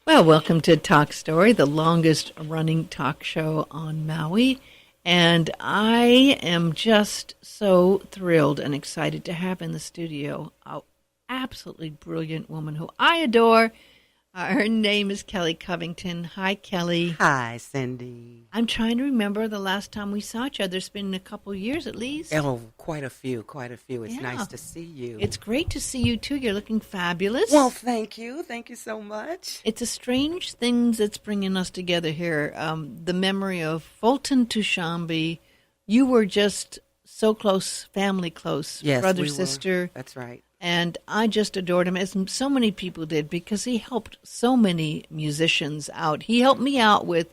Well, welcome to Talk Story, the longest running talk show on Maui. And I am just so thrilled and excited to have in the studio an absolutely brilliant woman who I adore. Her name is Kelly Covington. Hi, Kelly. Hi, Cindy. I'm trying to remember the last time we saw each other. It's been a couple of years at least. Oh, quite a few. It's nice to see you. It's great to see you, too. You're looking fabulous. Well, thank you. Thank you so much. It's a strange thing that's bringing us together here. The memory of Fulton Tashombe. You were just so close, family close, yes, brother, we sister. Were. That's right. And I just adored him, as so many people did, because he helped so many musicians out. He helped me out with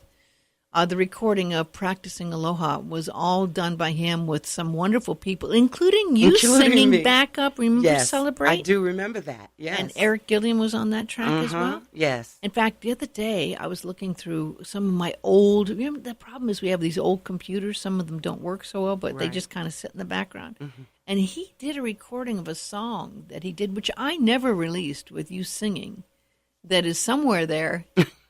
the recording of Practicing Aloha. Was all done by him with some wonderful people, including you singing me. Backup. Remember Yes, Celebrate? I do remember that, yes. And Eric Gilliam was on that track as well? Yes. In fact, the other day, I was looking through some of my old, remember, the problem is we have these old computers. Some of them don't work so well, but they just kind of sit in the background. Mm-hmm. And he did a recording of a song that he did, which I never released, with you singing, that is somewhere there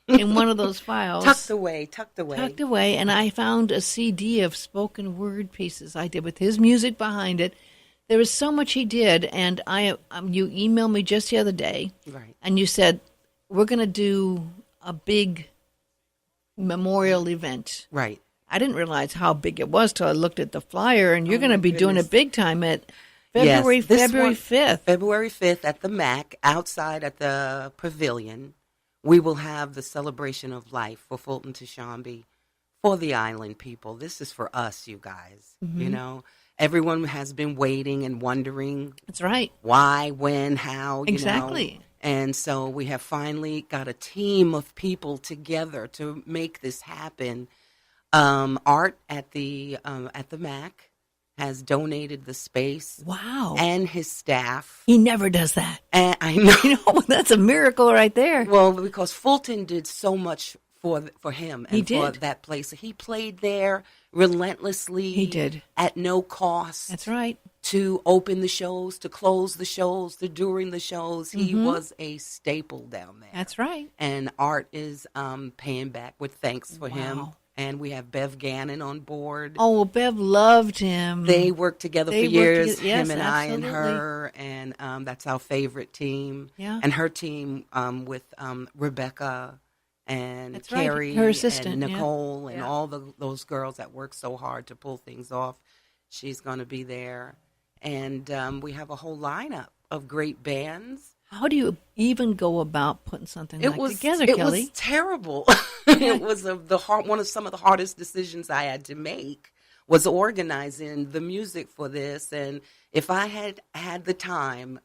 in one of those files. Tucked away. Tucked away, and I found a CD of spoken word pieces I did with his music behind it. There was so much he did, and you emailed me just the other day, right? And you said, we're going to do a big memorial event. Right. I didn't realize how big it was till I looked at the flyer, and you're going to be doing it big time at February 5th. February 5th at the MACC, outside at the Pavilion. We will have the celebration of life for Fulton Tashombe, for the island people. This is for us, you guys. Mm-hmm. You know, everyone has been waiting and wondering. That's right. Why, when, how, exactly. You know. And so we have finally got a team of people together to make this happen. Art at the MACC has donated the space. Wow. And his staff. He never does that. And I know. You know, that's a miracle right there. Well, because Fulton did so much for him and for that place. He played there relentlessly. He did. At no cost. That's right. To open the shows, to close the shows, to during the shows. He was a staple down there. That's right. And Art is paying back with thanks for him. And we have Bev Gannon on board. Oh, well, Bev loved him. They worked together for years, yes, him and absolutely. I and her, and that's our favorite team. Yeah. And her team with Rebecca and that's Carrie, right. Her assistant, and Nicole, and all those girls that work so hard to pull things off. She's going to be there. And we have a whole lineup of great bands. How do you even go about putting something together, Kelly? It was terrible. It was some of the hardest decisions I had to make was organizing the music for this. And if I had the time,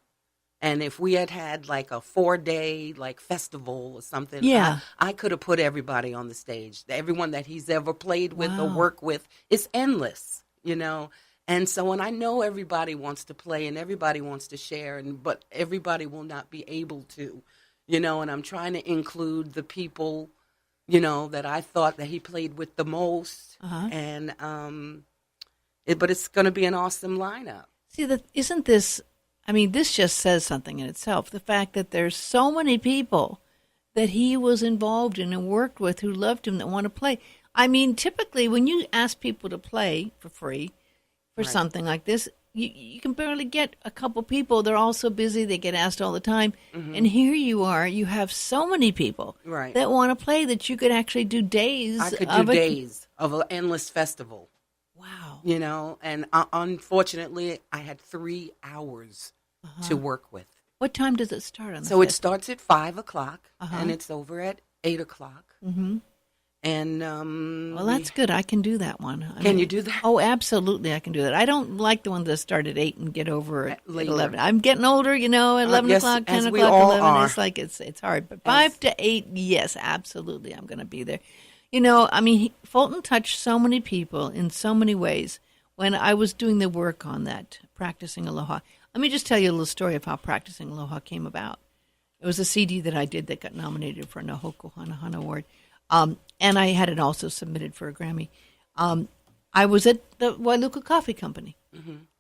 and if we had like a 4-day like festival or something, I could have put everybody on the stage. Everyone that he's ever played with or worked with is endless, you know. And so, and I know everybody wants to play and everybody wants to share, but everybody will not be able to, you know, and I'm trying to include the people, you know, that I thought that he played with the most. And, but it's going to be an awesome lineup. See, isn't this, I mean, this just says something in itself. The fact that there's so many people that he was involved in and worked with who loved him that want to play. I mean, typically when you ask people to play for free, for something like this, you can barely get a couple people. They're all so busy, they get asked all the time. Mm-hmm. And here you are, you have so many people that want to play that you could actually do days. I could do days of an endless festival. Wow. You know, and unfortunately, I had 3 hours to work with. What time does it start on the 5th? It starts at 5 o'clock, and it's over at 8 o'clock. Mm-hmm. And well, that's good. I can do that one. Can you do that? Oh, absolutely, I can do that. I don't like the ones that start at 8 and get over at 11. I'm getting older, you know. At 11 o'clock, 10 o'clock, 11. Are. It's like it's hard. But 5 to 8, yes, absolutely, I'm going to be there. You know, I mean, Fulton touched so many people in so many ways. When I was doing the work on that, Practicing Aloha, let me just tell you a little story of how Practicing Aloha came about. It was a CD that I did that got nominated for a Nahoku Hanahana Award. And I had it also submitted for a Grammy. I was at the Wailuku Coffee Company,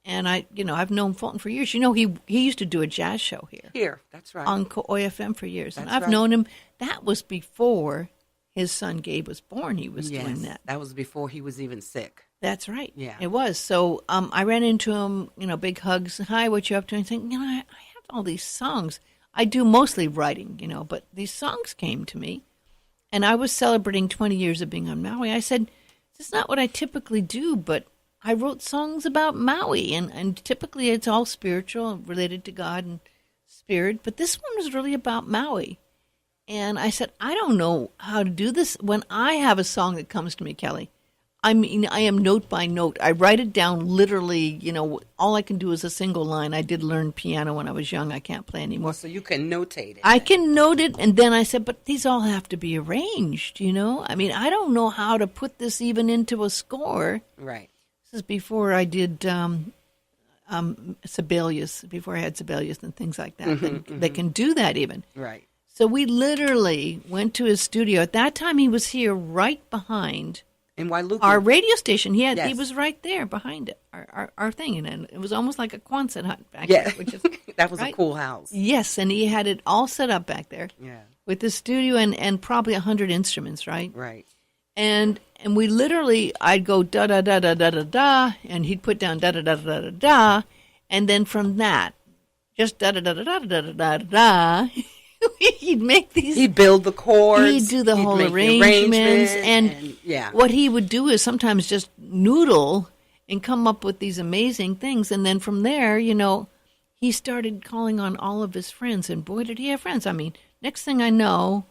And I've known Fulton for years. He used to do a jazz show here. Here, that's right. On OFM for years. That's and I've right. known him. That was before his son Gabe was born. He was doing that. That was before he was even sick. That's right. Yeah. It was. So I ran into him, big hugs. Hi, what you up to? And thinking, I have all these songs. I do mostly writing, but these songs came to me. And I was celebrating 20 years of being on Maui. I said, this is not what I typically do, but I wrote songs about Maui. And typically it's all spiritual, related to God and spirit. But this one was really about Maui. And I said, I don't know how to do this. When I have a song that comes to me, Kelly, I am note by note. I write it down literally, all I can do is a single line. I did learn piano when I was young. I can't play anymore. So you can notate it. I can note it, and then I said, but these all have to be arranged, I don't know how to put this even into a score. Right. This is before I did Sibelius, before I had Sibelius and things like that. They can do that even. Right. So we literally went to his studio. At that time, he was here right behind in Wailuku. Our radio station. He Yes. was right there behind it, our thing. And it was almost like a Quonset hut back Yeah. there. Which is, that was right? a cool house. Yes, and he had it all set up back there. Yeah. With the studio and probably 100 instruments, right? Right. And we literally, I'd go da-da-da-da-da-da-da, and he'd put down da-da-da-da-da-da, and then from that, just da-da-da-da-da-da-da-da, he'd make these. He'd build the chords. He'd do the whole make the arrangements. and yeah. What he would do is sometimes just noodle and come up with these amazing things. And then from there, he started calling on all of his friends. And boy, did he have friends. I mean, next thing I know,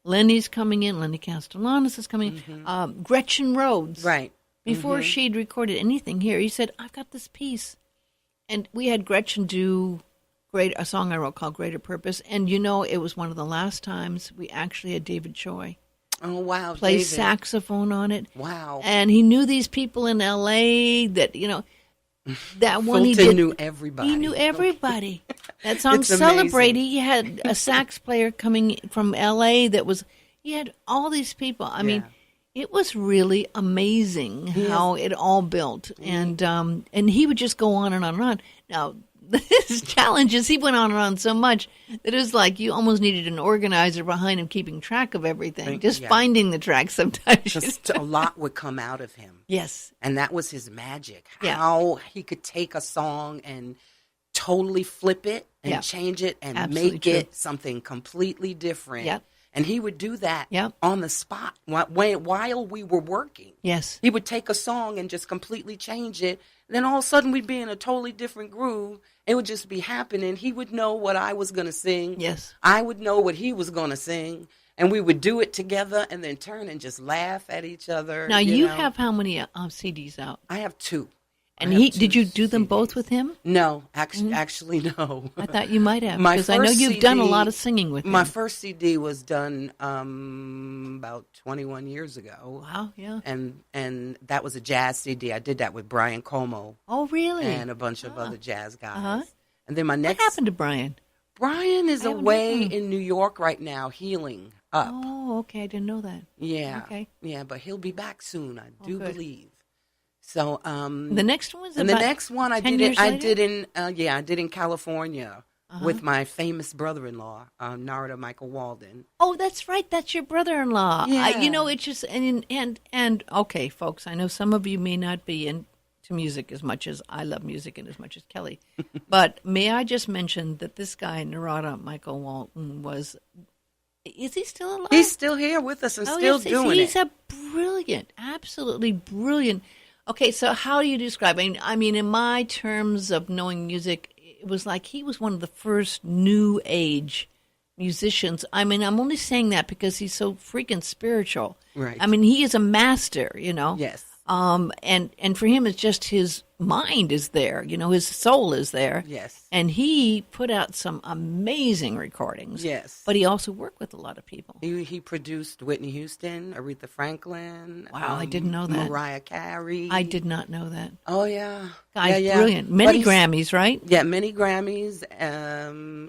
Lenny's coming in. Lenny Castellanos is coming in. Gretchen Rhodes. Right. Before she'd recorded anything here, he said, I've got this piece. And we had Gretchen do a song I wrote called Greater Purpose. And, it was one of the last times we actually had David Choi Oh, wow. play David. saxophone on it. Wow. And he knew these people in L.A. that, that one he Fulton did. knew everybody. He knew everybody. That song, It's amazing. Celebrate, he had a sax player coming from L.A. he had all these people. I mean, it was really amazing how it all built. And he would just go on and on and on. Now, his challenges, he went on and on so much that it was like you almost needed an organizer behind him keeping track of everything. Just finding the tracks sometimes. Just a lot would come out of him. Yes. And that was his magic. Yeah. How he could take a song and totally flip it and change it and Absolutely make true. it something completely different. Yep. And he would do that Yep. on the spot while we were working. Yes. He would take a song and just completely change it. Then all of a sudden we'd be in a totally different groove. It would just be happening. He would know what I was going to sing. Yes. I would know what he was going to sing. And we would do it together and then turn and just laugh at each other. Now, you know. have how many CDs out? I have two. And I have did two you do them CDs. both with him? No, actually, no. I thought you might have, My because I know first you've done a CD lot of singing with him. My first CD was done about 21 years ago. Wow, yeah. And that was a jazz CD. I did that with Brian Como Oh, really? and a bunch of other jazz guys. Uh-huh. And then my What next happened to Brian? Brian is I haven't away heard- in New York right now healing up. Oh, okay. I didn't know that. Yeah. Okay. Yeah, but he'll be back soon, I do good. believe. So The next one was and the about next one I 10 did years later? I did in California with my famous brother-in-law, Narada Michael Walden. Oh, that's right. That's your brother-in-law. Yeah. It's just and okay, folks. I know some of you may not be into music as much as I love music and as much as Kelly, but may I just mention that this guy Narada Michael Walden was. Is he still alive? He's still here with us and still doing he's it. a brilliant, absolutely brilliant. Okay, so how do you describe? I mean, in my terms of knowing music, it was like he was one of the first new age musicians. I mean, I'm only saying that because he's so freaking spiritual. Right. I mean, he is a master, Yes. And for him, it's just his mind is there, his soul is there. Yes. And he put out some amazing recordings. Yes. But he also worked with a lot of people. He produced Whitney Houston, Aretha Franklin. Wow, I didn't know that. Mariah Carey. I did not know that. Oh, yeah. Guy's yeah. brilliant. But Many he's- Grammys, right? Yeah, many Grammys,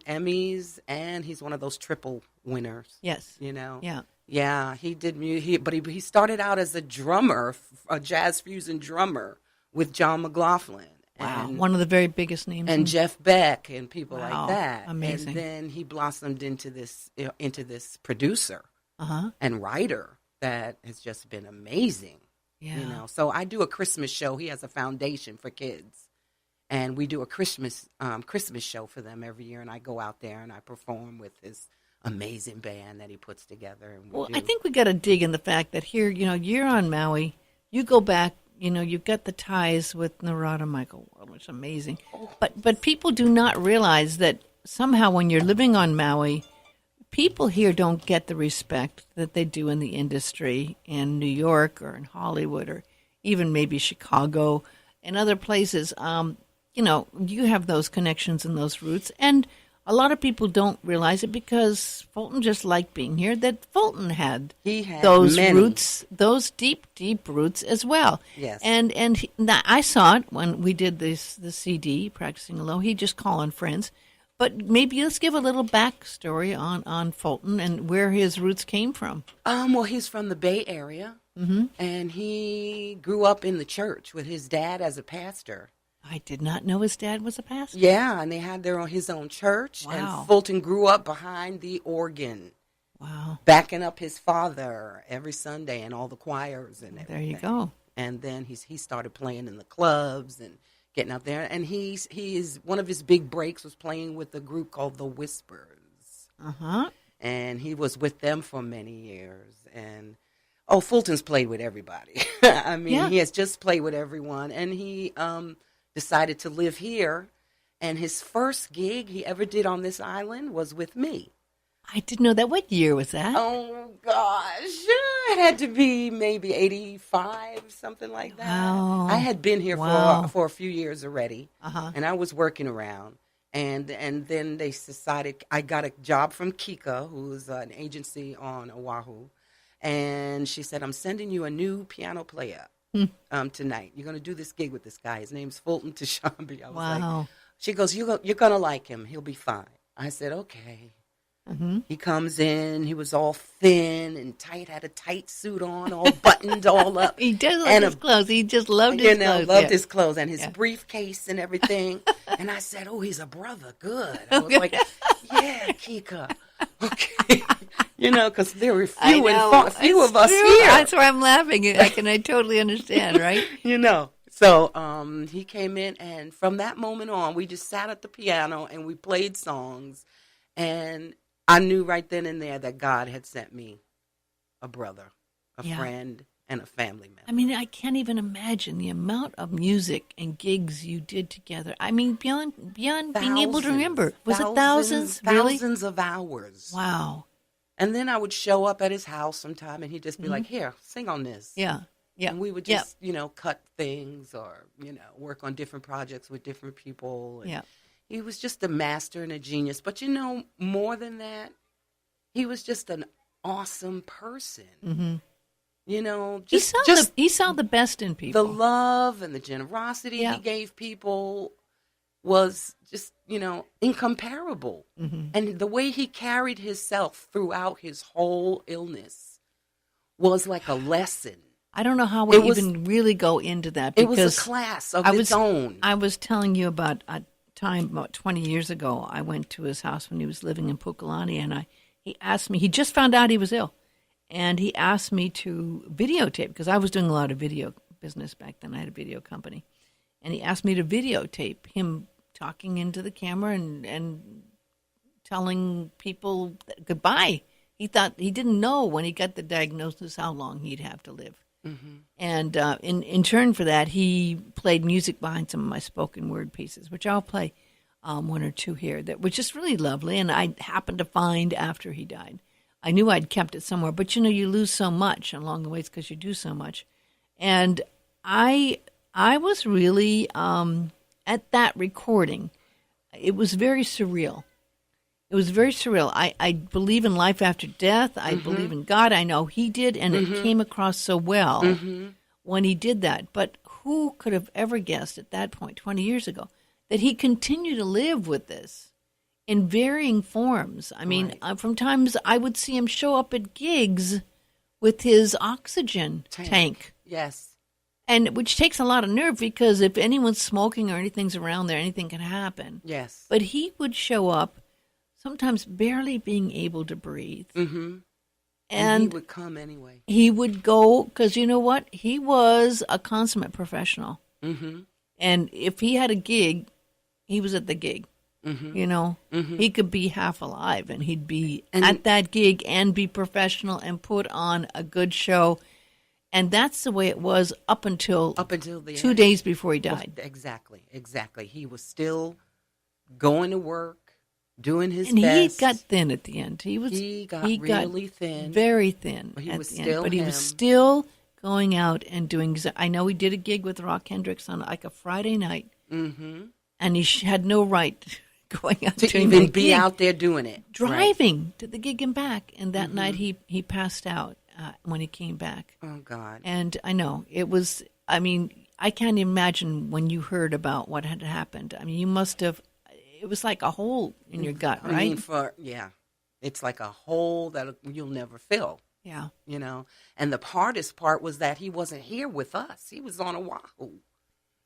Emmys, and he's one of those triple winners. Yes. Yeah. Yeah. Yeah, he did music, but he started out as a drummer, a jazz fusion drummer with John McLaughlin, Wow, one of the very biggest names. And Jeff Beck and people Wow, like that. amazing. And then he blossomed into this producer and writer that has just been amazing. Yeah. You know, so I do a Christmas show. He has a foundation for kids, and we do a Christmas show for them every year. And I go out there and I perform with his amazing band that he puts together. And well, I think we got to dig in the fact that here, you know, you're on Maui. You go back. You know, you've got the ties with Narada Michael Ward, which is amazing. But people do not realize that somehow when you're living on Maui, people here don't get the respect that they do in the industry in New York or in Hollywood or even maybe Chicago and other places. You know, you have those connections and those roots. And a lot of people don't realize it because Fulton just liked being here, that Fulton had those many roots, those deep, deep roots as well. Yes. And I saw it when we did the CD, Practicing Low. He just calling friends. But maybe let's give a little backstory on Fulton and where his roots came from. Well, he's from the Bay Area, and he grew up in the church with his dad as a pastor. I did not know his dad was a pastor. Yeah, and they had his own church. Wow. And Fulton grew up behind the organ. Wow. Backing up his father every Sunday and all the choirs and everything. There you go. And then he started playing in the clubs and getting up there. And he's one of his big breaks was playing with a group called the Whispers. And he was with them for many years. And Fulton's played with everybody. I mean, he has just played with everyone. And he decided to live here, and his first gig he ever did on this island was with me. I didn't know that. What year was that? Oh, gosh. It had to be maybe 85, something like that. Wow. I had been here for a few years already, and I was working around. And then they decided, I got a job from Kika, who's an agency on Oahu, and she said, I'm sending you a new piano player. Tonight. You're going to do this gig with this guy. His name's Fulton Tashombe. I was like, she goes, you're going to like him. He'll be fine. I said, okay. He comes in. He was all thin and tight, had a tight suit on, all buttoned all up. He does love his clothes. He just loved his clothes. Loved his clothes and his briefcase and everything. And I said, oh, he's a brother. Good. I was like, yeah, Kika. Okay. You know, because there were few of us here. That's why I'm laughing. I totally understand, right? You know. So he came in, and from that moment on, we just sat at the piano and we played songs. And I knew right then and there that God had sent me a brother, a friend, and a family member. I mean, I can't even imagine the amount of music and gigs you did together. I mean, beyond being able to remember. Was it thousands? Really? Thousands of hours. Wow. And then I would show up at his house sometime, and he'd just be like, here, sing on this. Yeah. Yeah. And we would just, cut things or, work on different projects with different people. And he was just a master and a genius. But, more than that, he was just an awesome person. He saw the best in people. The love and the generosity he gave people was just, incomparable. And the way he carried himself throughout his whole illness was like a lesson. I don't know how we even really go into that. Because it was a class of its own. I was telling you about a time about 20 years ago. I went to his house when he was living in Pukalani, and he asked me, he just found out he was ill, and he asked me to videotape, because I was doing a lot of video business back then. I had a video company. And he asked me to videotape him talking into the camera and telling people goodbye. He didn't know when he got the diagnosis how long he'd have to live. And in turn for that, he played music behind some of my spoken word pieces, which I'll play one or two here, that was just really lovely. And I happened to find after he died. I knew I'd kept it somewhere, but you lose so much along the ways because you do so much. And I was really at that recording. It was very surreal. It was very surreal. I believe in life after death. I believe in God. I know he did, and it came across so well when he did that. But who could have ever guessed at that point, 20 years ago, that he continued to live with this in varying forms? I mean, from times I would see him show up at gigs with his oxygen tank. Yes. And which takes a lot of nerve because if anyone's smoking or anything's around there, anything can happen. Yes. But he would show up, sometimes barely being able to breathe. Mm-hmm. And he would come anyway. He would go, because you know what? He was a consummate professional. Mm-hmm. And if he had a gig, he was at the gig. Mm-hmm. You know, Mm-hmm. he could be half alive and he'd be at that gig and be professional and put on a good show. And that's the way it was up until the 2 end. days before he died. Exactly. He was still going to work, doing his And best. he got thin at the end. He got really thin. Very thin But he at was the end. still But he was him. still going out and doing. I know he did a gig with Rock Hendricks on like a Friday night. Mm-hmm. And he had no right going out To doing even that be gig. out there doing it. Driving to the gig and back. And that Mm-hmm. night he passed out when he came back. Oh, God. And I know it was, I mean, I can't imagine when you heard about what had happened. I mean, you must have, it was like a hole in your gut, right? I mean, it's like a hole that you'll never fill, Yeah. you know. And the hardest part was that he wasn't here with us. He was on Oahu.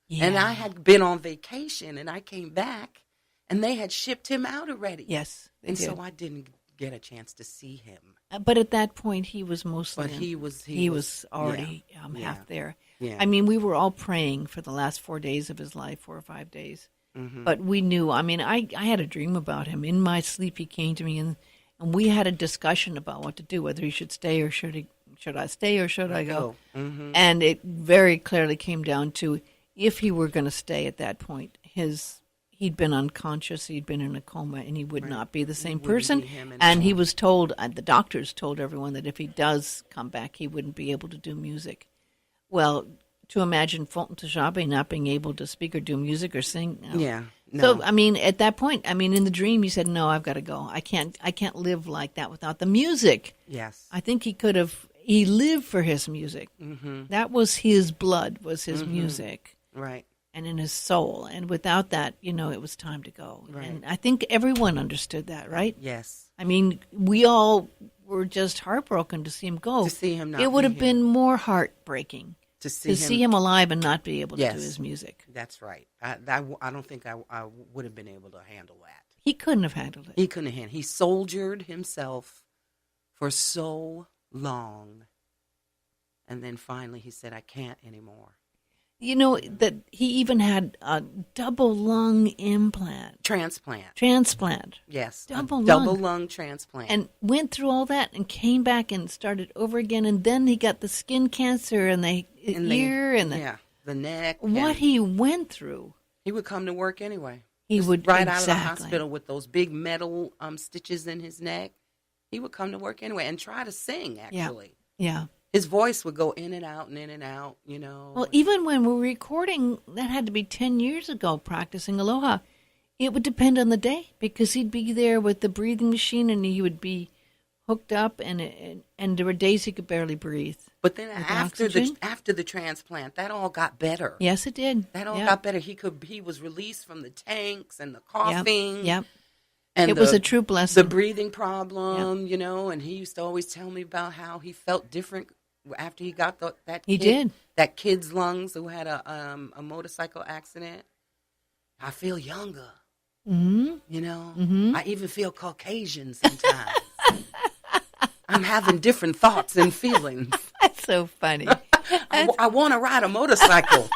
Yeah. And I had been on vacation, and I came back, and they had shipped him out already. Yes. They And did. so I didn't get a chance to see him. But at that point, he was mostly. But he was already yeah. half there. Yeah. I mean, we were all praying for the last 4 days of his life, 4 or 5 days. Mm-hmm. But we knew. I mean, I had a dream about him. In my sleep, he came to me, and we had a discussion about what to do, whether he should stay or should I stay or should I go? Mm-hmm. And it very clearly came down to if he were going to stay at that point, he'd been unconscious, he'd been in a coma, and he would not be the same wouldn't person. be him And he anymore. was told, the doctors told everyone that if he does come back, he wouldn't be able to do music. Well, to imagine Fulton Tashombe not being able to speak or do music or sing. No. Yeah. No. So, I mean, at that point, I mean, in the dream, he said, no, I've got to go. I can't live like that without the music. Yes. I think he lived for his music. Mm-hmm. That was his blood, was his music. Right. And in his soul. And without that, it was time to go. Right. And I think everyone understood that, right? Yes. I mean, we all were just heartbroken to see him go. To see him not it would be have here. been more heartbreaking To see him alive and not be able to Yes. do his music. That's right. I don't think I would have been able to handle that. He couldn't have handled it. He couldn't handle. He soldiered himself for so long, and then finally he said, "I can't anymore." That he even had a double lung implant. Transplant. Yes. Double lung transplant. And went through all that and came back and started over again. And then he got the skin cancer and the ear and the neck. What he went through. He would come to work anyway. He would right out of the hospital with those big metal stitches in his neck. He would come to work anyway and try to sing, actually. Yeah. His voice would go in and out and in and out, Well, even when we were recording, that had to be 10 years ago, practicing Aloha. It would depend on the day because he'd be there with the breathing machine and he would be hooked up and there were days he could barely breathe. But then after oxygen? the transplant, that all got better. Yes, it did. That all got better. He was released from the tanks and the coughing. Yep. And it was a true blessing. The breathing problem, and he used to always tell me about how he felt different after he got that kid's lungs who had a motorcycle accident. I feel younger. Mm-hmm. Mm-hmm. I even feel Caucasian sometimes. I'm having different thoughts and feelings. That's so funny. I want to ride a motorcycle.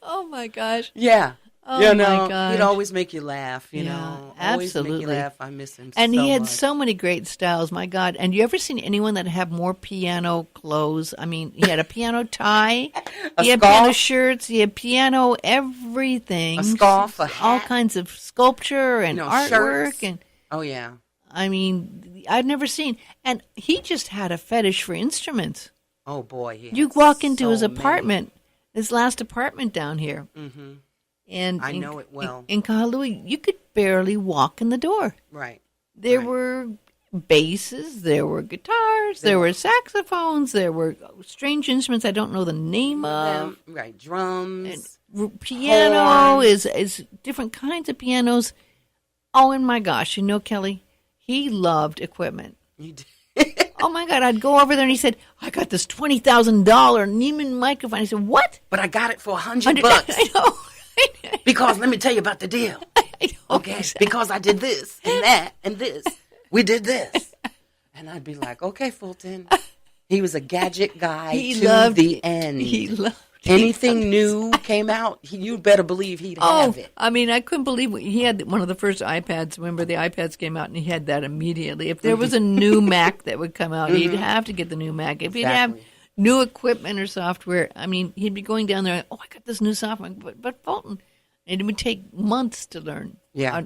Oh my gosh. Yeah. Oh my gosh. He'd always make you laugh, Always absolutely. make you laugh. I miss him and so he had much. so many great styles, my God. And you ever seen anyone that have more piano clothes? I mean, he had a piano tie, he had piano shirts, he had piano everything. A scarf, a hat. All kinds of sculpture and artwork. Shirts. And oh, yeah. I mean, I've never seen. And he just had a fetish for instruments. Oh, boy. You walk into his apartment, his last apartment down here. Mm-hmm. And I know it well. In Kahului, you could barely walk in the door. Right. There were basses, there were guitars, there were saxophones, there were strange instruments I don't know the name of. Right. Drums. And piano is different kinds of pianos. Oh, and my gosh, Kelly, he loved equipment. You did. Oh my God, I'd go over there and he said, I got this $20,000 Neiman microphone. I said, what? But I got it for $100. I know. Because let me tell you about the deal. I know, Okay, exactly. because I did this and that and this. We did this. And I'd be like, okay, Fulton. He was a gadget guy to the end. He loved Anything new came out, you better believe he'd have it. I mean, I couldn't believe he had one of the first iPads. Remember, the iPads came out, and he had that immediately. If there was a new Mac that would come out, he'd have to get the new Mac. If he'd have new equipment or software, I mean, he'd be going down there, I got this new software. But Fulton, it would take months to learn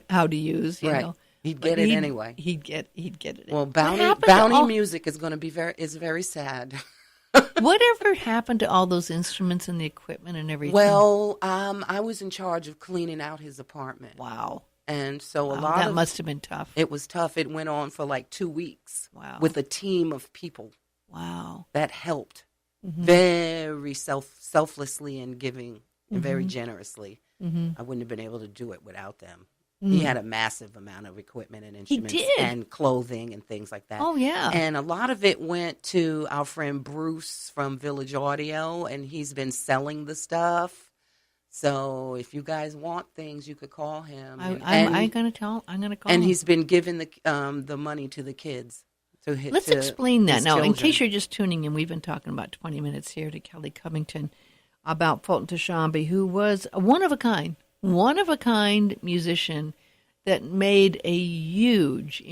how to use, you know. He'd get it anyway. He'd get it. Well, Bounty music is going to be very sad. Whatever happened to all those instruments and the equipment and everything? Well, I was in charge of cleaning out his apartment. Wow. And so that must have been tough. It was tough. It went on for like 2 weeks. Wow. With a team of people. Wow. That helped very selflessly and giving and very generously. I wouldn't have been able to do it without them. He had a massive amount of equipment and instruments and clothing and things like that. Oh, yeah. And a lot of it went to our friend Bruce from Village Audio, and he's been selling the stuff. So if you guys want things, you could call him. I'm going to call And him. he's been giving the money to the kids. Let's explain that. Now, children. in case you're just tuning in, we've been talking about 20 minutes here to Kelly Covington about Fulton Tashombe, who was a one-of-a-kind musician that made a huge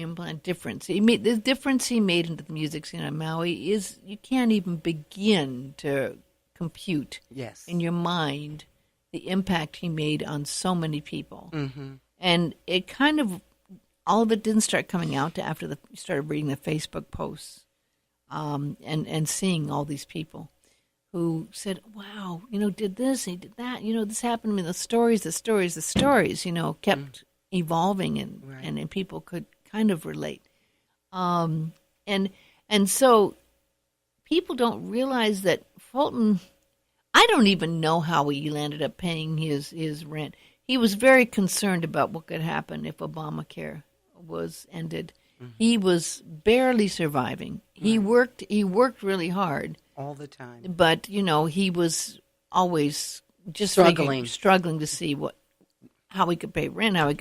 difference. The difference he made into the music scene in Maui is you can't even begin to compute in your mind the impact he made on so many people. Mm-hmm. And it kind of, all of it didn't start coming out to after you started reading the Facebook posts and seeing all these people who said, wow, did this, he did that, this happened to me, the stories, kept evolving and people could kind of relate. And so people don't realize that Fulton, I don't even know how he ended up paying his rent. He was very concerned about what could happen if Obamacare was ended. Mm-hmm. He was barely surviving. Right. He worked really hard. All the time. But, he was always just struggling to see how he could pay rent, how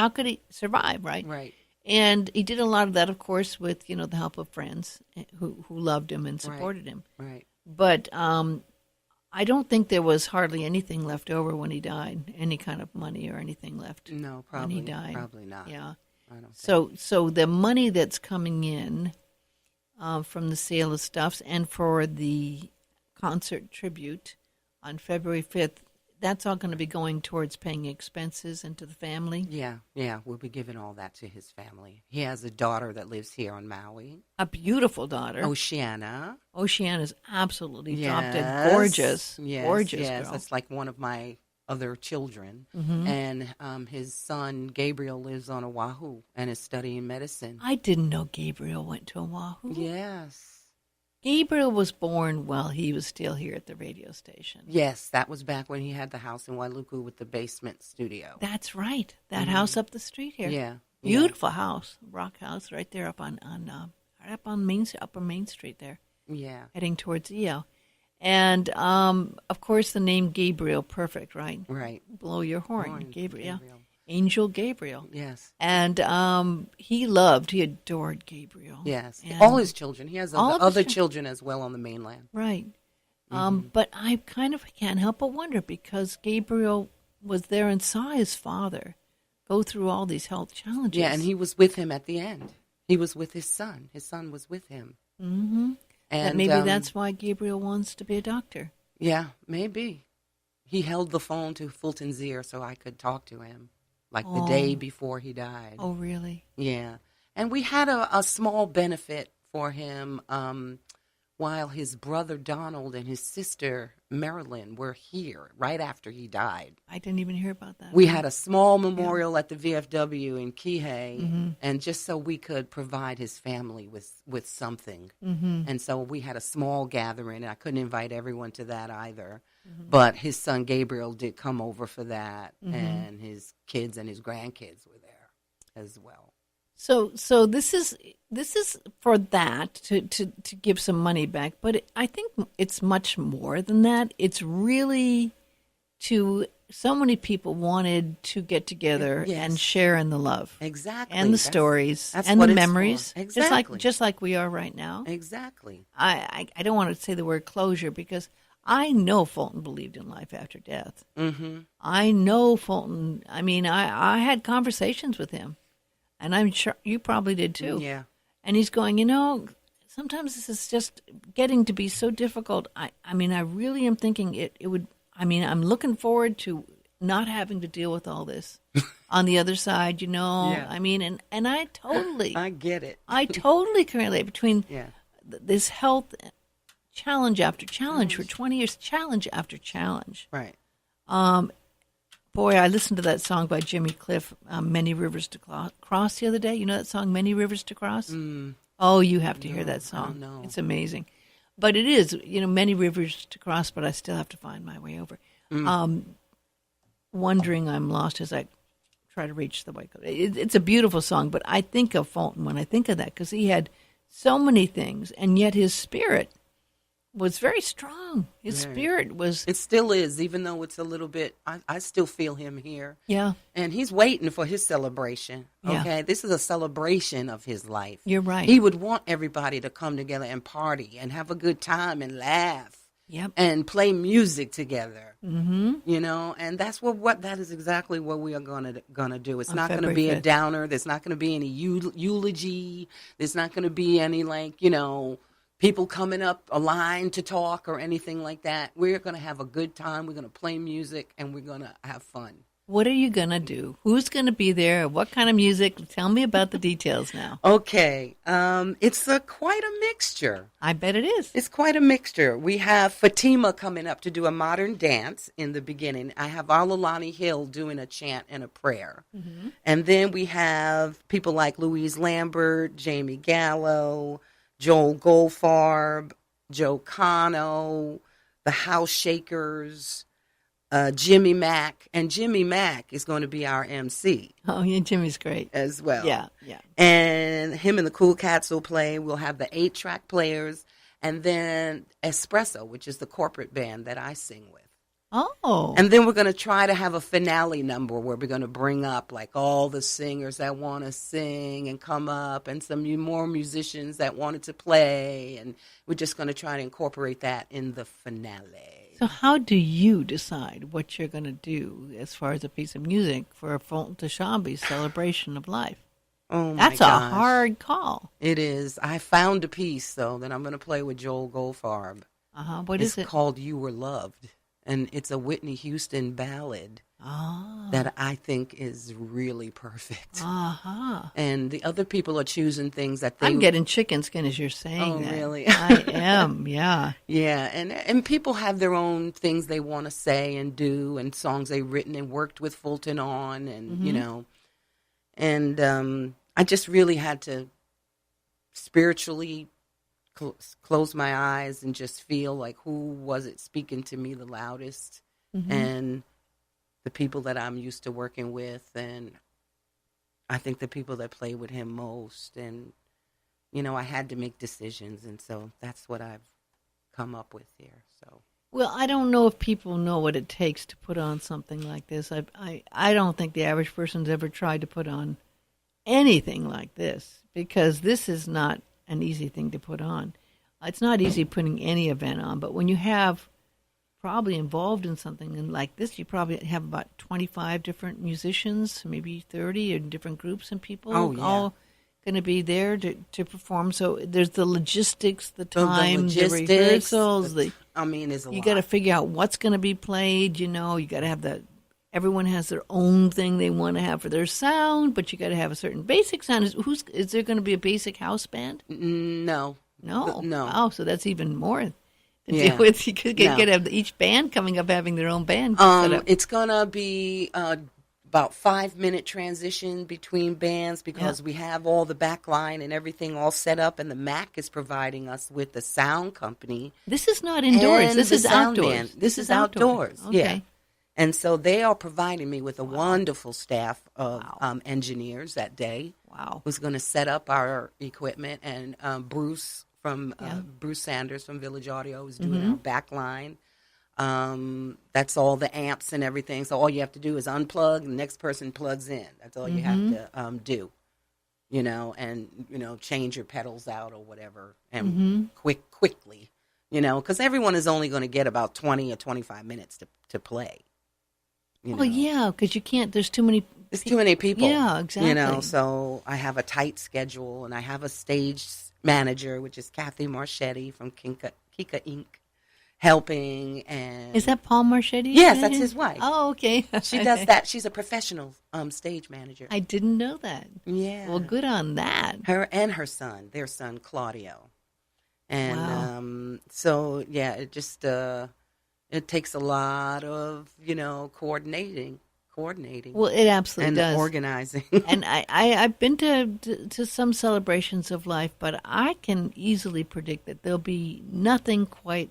could he survive, right? Right. And he did a lot of that, of course, with, the help of friends who loved him and supported him. Right. But I don't think there was hardly anything left over when he died, any kind of money or anything left. No, probably, when he died. Probably not. Yeah. I don't think. So the money that's coming in from the sale of stuffs and for the concert tribute on February 5th, that's all going to be going towards paying expenses and to the family? Yeah, we'll be giving all that to his family. He has a daughter that lives here on Maui. A beautiful daughter. Oceana. Oceana's absolutely dropped it. Gorgeous. Yes, gorgeous girl. That's like one of my other children. Mm-hmm. And his son, Gabriel, lives on Oahu and is studying medicine. I didn't know Gabriel went to Oahu. Yes. Gabriel was born while he was still here at the radio station. Yes, that was back when he had the house in Wailuku with the basement studio. That's right. That house up the street here. Yeah. Beautiful house, rock house, right there up on Upper Main Street there. Yeah. Heading towards EO. And, of course, the name Gabriel, perfect, right? Right. Blow your horn, Gabriel. Angel Gabriel. Yes. And he adored Gabriel. Yes. And all his children. He has all other children as well on the mainland. Right. But I kind of can't help but wonder because Gabriel was there and saw his father go through all these health challenges. Yeah, and he was with him at the end. He was with his son. His son was with him. Mm-hmm. And maybe that's why Gabriel wants to be a doctor. Yeah, maybe. He held the phone to Fulton's ear so I could talk to him, like the day before he died. Oh, really? Yeah. And we had a small benefit for him while his brother Donald and his sister Marilyn were here right after he died. I didn't even hear about that. We had a small memorial at the VFW in Kihei, and just so we could provide his family with something. Mm-hmm. And so we had a small gathering, and I couldn't invite everyone to that either. Mm-hmm. But his son Gabriel did come over for that, and his kids and his grandkids were there as well. So this is for that to give some money back, but I think it's much more than that. It's really to so many people wanted to get together and share in the love, exactly, and the stories that's and what the it's memories, for. Exactly, just like we are right now. Exactly. I don't want to say the word closure because I know Fulton believed in life after death. Mm-hmm. I know Fulton. I mean, I had conversations with him, and I'm sure you probably did too. Yeah. And he's going, sometimes this is just getting to be so difficult. I mean, I really am thinking it would. I mean, I'm looking forward to not having to deal with all this on the other side. Yeah. I mean, and I totally, I get it. I totally can relate between this health challenge after challenge for 20 years, challenge after challenge. Right. Boy, I listened to that song by Jimmy Cliff, Many Rivers to Cross, the other day. You know that song, Many Rivers to Cross? Oh, you have to hear that song. No. It's amazing. But it is, many rivers to cross, but I still have to find my way over. Wondering I'm lost as I try to reach the white coat. It's a beautiful song, but I think of Fulton when I think of that because he had so many things, and yet his spirit was very strong. His spirit was... It still is, even though it's a little bit... I still feel him here. Yeah. And he's waiting for his celebration, okay? Yeah. This is a celebration of his life. You're right. He would want everybody to come together and party and have a good time and laugh. Yep. And play music together. Mm-hmm. And that's that is exactly what we are gonna do. It's not going to February be 5th. a downer. There's not going to be any eulogy. There's not going to be any people coming up a line to talk or anything like that. We're going to have a good time. We're going to play music and we're going to have fun. What are you going to do? Who's going to be there? What kind of music? Tell me about the details now. Okay. It's quite a mixture. I bet it is. It's quite a mixture. We have Fatima coming up to do a modern dance in the beginning. I have Alalani Hill doing a chant and a prayer. Mm-hmm. And then we have people like Louise Lambert, Jamie Gallo, Joel Goldfarb, Joe Cano, the House Shakers, Jimmy MACC, and Jimmy MACC is going to be our MC. Oh, yeah, Jimmy's great. As well. Yeah. And him and the Cool Cats will play. We'll have the 8-track players, and then Espresso, which is the corporate band that I sing with. Oh. And then we're going to try to have a finale number where we're going to bring up like all the singers that want to sing and come up and some more musicians that wanted to play. And we're just going to try to incorporate that in the finale. So how do you decide what you're going to do as far as a piece of music for Fulton Tashombe's celebration of life? Oh, my That's gosh. a hard call. It is. I found a piece, though, that I'm going to play with Joel Goldfarb. What is it? It's called You Were Loved. And it's a Whitney Houston ballad that I think is really perfect. And the other people are choosing things that they... I'm getting chicken skin as you're saying that. Oh, really? I am, yeah. Yeah, and people have their own things they want to say and do and songs they've written and worked with Fulton on and, And I just really had to spiritually close my eyes and just feel like who was it speaking to me the loudest and the people that I'm used to working with and I think the people that play with him most and I had to make decisions and so that's what I've come up with here. So well, I don't know if people know what it takes to put on something like this. I don't think the average person's ever tried to put on anything like this because this is not an easy thing to put on. It's not easy putting any event on, but when you have probably involved in something like this, you probably have about 25 different musicians, maybe 30 in different groups and people all going to be there to perform. So there's the logistics, the time, the rehearsals. There's a lot. You got to figure out what's going to be played. You got to have everyone has their own thing they want to have for their sound, but you got to have a certain basic sound. Is there going to be a basic house band? No. Oh, so that's even more to deal with. You could get each band coming up having their own band. It's going to be about 5-minute transition between bands because we have all the back line and everything all set up, and the MACC is providing us with the sound company. This is not indoors. This is outdoors. This is outdoors. Okay. Yeah. And so they are providing me with a wonderful staff of Wow. engineers that day. Wow. Who's going to set up our equipment, and Bruce Yeah. Bruce Sanders from Village Audio is doing our back line. That's all the amps and everything. So all you have to do is unplug, and the next person plugs in. That's all you have to do, and change your pedals out or whatever, and quickly, because everyone is only going to get about 20 or 25 minutes to play. Well, yeah, because you can't. There's too many. There's too many people. Yeah, exactly. So I have a tight schedule, and I have a stage manager, which is Kathy Marchetti from Kika Inc., helping. And Is that Paul Marchetti? Yes, that's his wife. Oh, okay. She does that. She's a professional stage manager. I didn't know that. Yeah. Well, good on that. Her and her son, their son Claudio, and so yeah, it just it takes a lot of coordinating. Well, it absolutely and does. Organizing. And I've been to some celebrations of life, but I can easily predict that there'll be nothing quite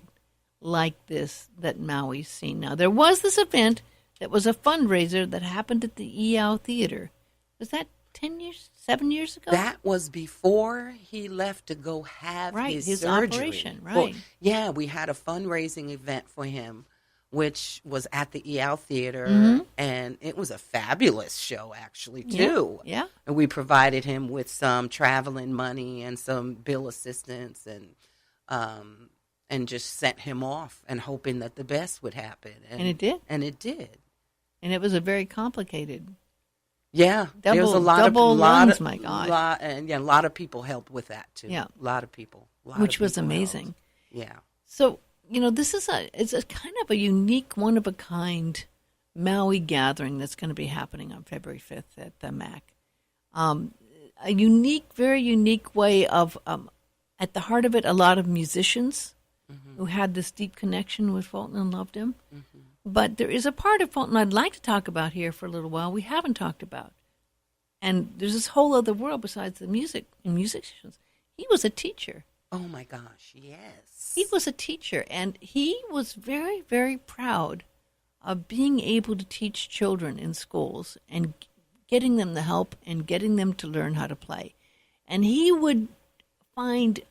like this that Maui's seen. Now, there was this event that was a fundraiser that happened at the Theater. Was that 7 years ago? That was before he left to go have his surgery. Operation, right. Well, yeah, we had a fundraising event for him, which was at the Theater, and it was a fabulous show, actually, too. Yeah. And we provided him with some traveling money and some bill assistance, and just sent him off and hoping that the best would happen. And it did. And it did. And it was a very complicated. Yeah, there was a lot lungs, my God. A lot of people helped with that, too. Yeah. A lot of people. Which was amazing. Helped. Yeah. So, this is it's a kind of a unique, one-of-a-kind Maui gathering that's going to be happening on February 5th at the MACC. A unique, very unique way of, at the heart of it, a lot of musicians who had this deep connection with Fulton and loved him. But there is a part of Fulton I'd like to talk about here for a little while we haven't talked about. And there's this whole other world besides the music and musicians. He was a teacher. Oh, my gosh, yes. He was a teacher, and he was very, very proud of being able to teach children in schools and getting them the help and getting them to learn how to play. And he would find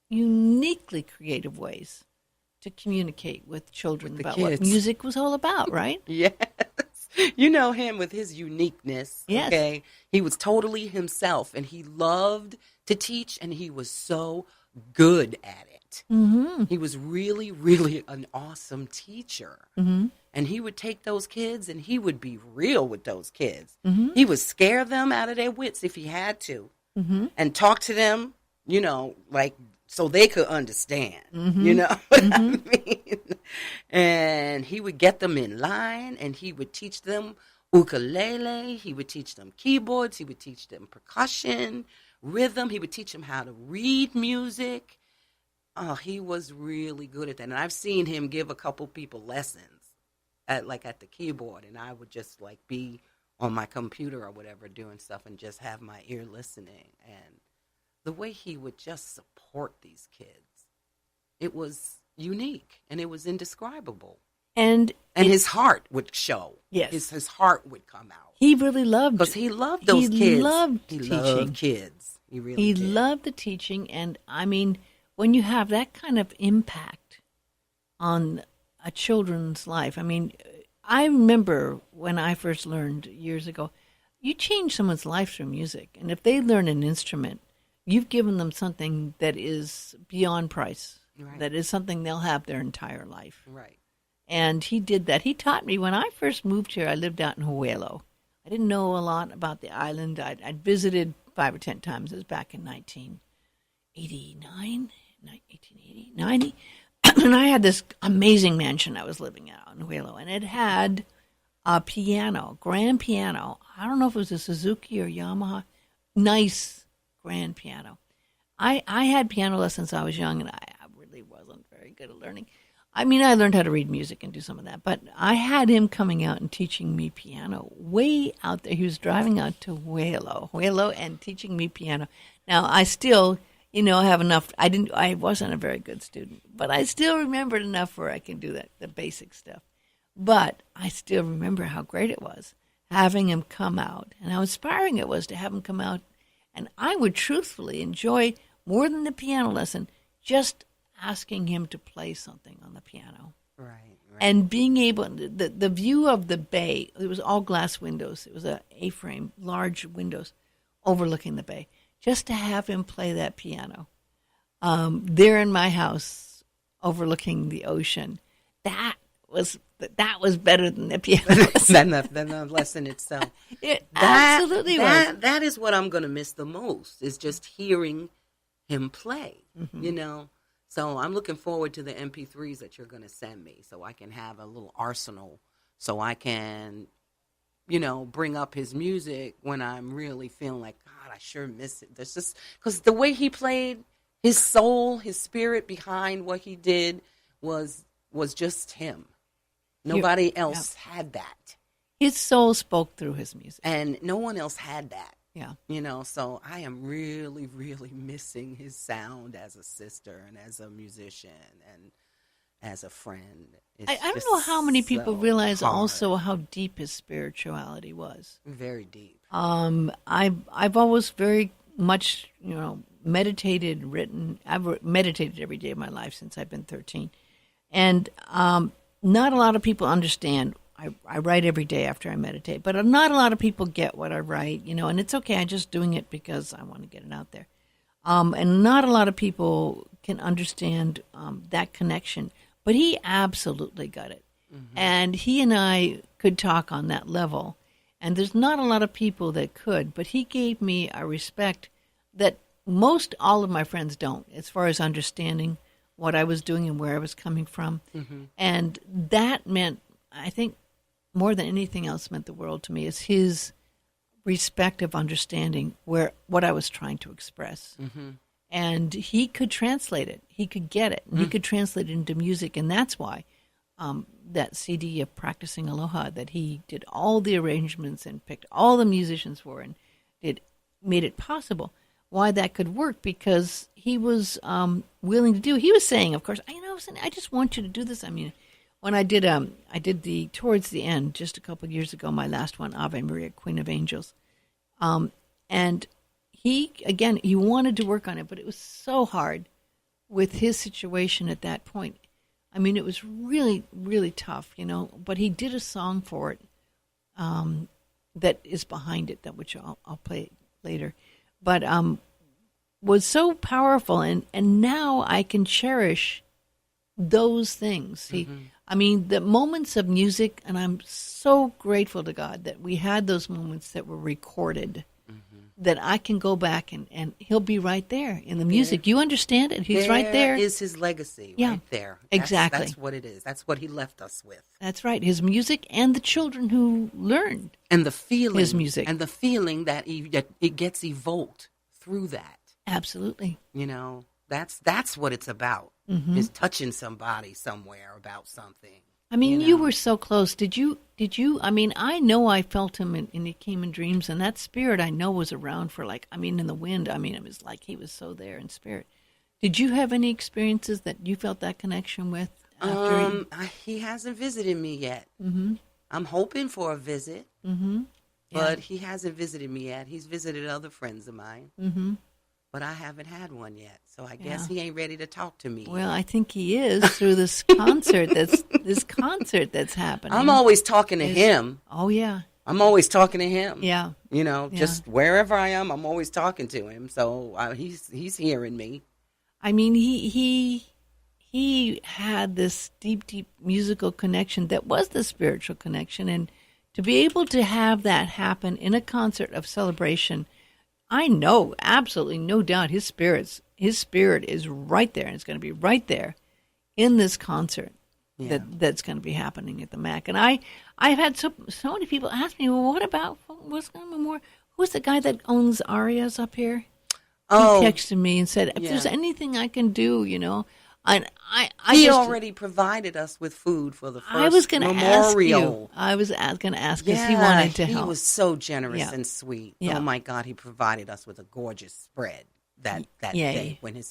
uniquely creative ways to communicate with children about kids. what music was all about, right? Yes. You know him with his uniqueness. Yes. Okay. He was totally himself, and he loved to teach, and he was so good at it. He was really, really an awesome teacher. And he would take those kids, and he would be real with those kids. He would scare them out of their wits if he had to, and talk to them, like so they could understand, you know what I mean? And he would get them in line, and he would teach them ukulele, he would teach them keyboards, he would teach them percussion, rhythm, he would teach them how to read music. Oh, he was really good at that. And I've seen him give a couple people lessons at the keyboard, and I would just be on my computer or whatever doing stuff and just have my ear listening. And the way he would just support these kids, it was unique and it was indescribable. And his heart would show. Yes. His heart would come out. He really loved because he loved those kids. He loved teaching. Kids. He really did. Loved the teaching. And I mean, when you have that kind of impact on a children's life, I mean, I remember when I first learned years ago, you change someone's life through music. And if they learn an instrument, you've given them something that is beyond price. Right. That is something they'll have their entire life. Right. And he did that. He taught me when I first moved here. I lived out in Huelo. I didn't know a lot about the island. I'd visited 5 or 10 times. It was back in 1989, 1880, 90. And I had this amazing mansion I was living out in Huelo. And it had a piano, grand piano. I don't know if it was a Suzuki or Yamaha. Nice grand piano. I had piano lessons when I was young, and I really wasn't very good at learning. I mean, I learned how to read music and do some of that, but I had him coming out and teaching me piano way out there. He was driving out to Huelo, and teaching me piano. Now, I still, have enough. I wasn't a very good student, but I still remembered enough where I can do that, the basic stuff. But I still remember how great it was having him come out and how inspiring it was to have him come out. And I would truthfully enjoy, more than the piano lesson, just asking him to play something on the piano. Right. And being able, the view of the bay, it was all glass windows. It was a A-frame, large windows overlooking the bay. Just to have him play that piano there in my house overlooking the ocean, that was better than the piano lesson. than the lesson itself. It absolutely was. That is what I'm going to miss the most, is just hearing him play, you know. So I'm looking forward to the MP3s that you're going to send me, so I can have a little arsenal, so I can, you know, bring up his music when I'm really feeling like, God, I sure miss it. There's just, because the way he played, his soul, his spirit behind what he did was just him. Nobody else had that. His soul spoke through his music. And no one else had that. Yeah. You know, so I am really, really missing his sound as a sister and as a musician and as a friend. I don't know how many people realize hard. Also how deep his spirituality was. Very deep. I've always very much, you know, meditated, written. I've meditated every day of my life since I've been 13. And not a lot of people understand. I write every day after I meditate, but not a lot of people get what I write, you know, and it's okay. I'm just doing it because I want to get it out there. And not a lot of people can understand that connection, but he absolutely got it. Mm-hmm. And he and I could talk on that level, and there's not a lot of people that could, but he gave me a respect that most all of my friends don't, as far as understanding what I was doing and where I was coming from. Mm-hmm. And that meant, I think, more than anything else meant the world to me, is his respect of understanding what I was trying to express. Mm-hmm. And he could translate it. He could get it. And he could translate it into music. And that's why that CD of Practicing Aloha, that he did all the arrangements and picked all the musicians for and made it possible. Why that could work, because he was willing to do. He was saying, of course, I just want you to do this. I mean, when I did the towards the end, just a couple of years ago, my last one, Ave Maria, Queen of Angels, and he wanted to work on it, but it was so hard with his situation at that point. I mean, it was really, really tough, you know. But he did a song for it that is behind it, that which I'll play later, but was so powerful, and now I can cherish those things. I mean, the moments of music, and I'm so grateful to God that we had those moments that were recorded, that I can go back and he'll be right there in the music. You understand it? He's right there. Is his legacy right there. Exactly. That's what it is. That's what he left us with. That's right. His music and the children who learned and the feeling, his music. And the feeling that it gets evoked through that. Absolutely. You know, that's what it's about. Is touching somebody somewhere about something. I mean, you were so close. Did you? I mean, I know I felt him, and he came in dreams, and that spirit I know was around for in the wind. I mean, it was like he was so there in spirit. Did you have any experiences that you felt that connection with? He hasn't visited me yet. Mm-hmm. I'm hoping for a visit, but he hasn't visited me yet. He's visited other friends of mine. Mm-hmm. But I haven't had one yet, so I guess he ain't ready to talk to me. Well, I think he is through this concert. That's happening. I'm always talking to him. Oh yeah, I'm always talking to him. Yeah, you know, just wherever I am, I'm always talking to him. So he's hearing me. I mean, he had this deep musical connection that was the spiritual connection, and to be able to have that happen in a concert of celebration. I know, absolutely no doubt, his spirit is right there, and it's going to be right there in this concert that's going to be happening at the MACC. And I've had so many people ask me, well, what's going on more? Who's the guy that owns Arias up here? Oh, he texted me and said, if there's anything I can do, you know. And he already provided us with food for the first memorial. I was going to ask because he wanted to help. He was so generous and sweet. Yeah. Oh my God, he provided us with a gorgeous spread that day when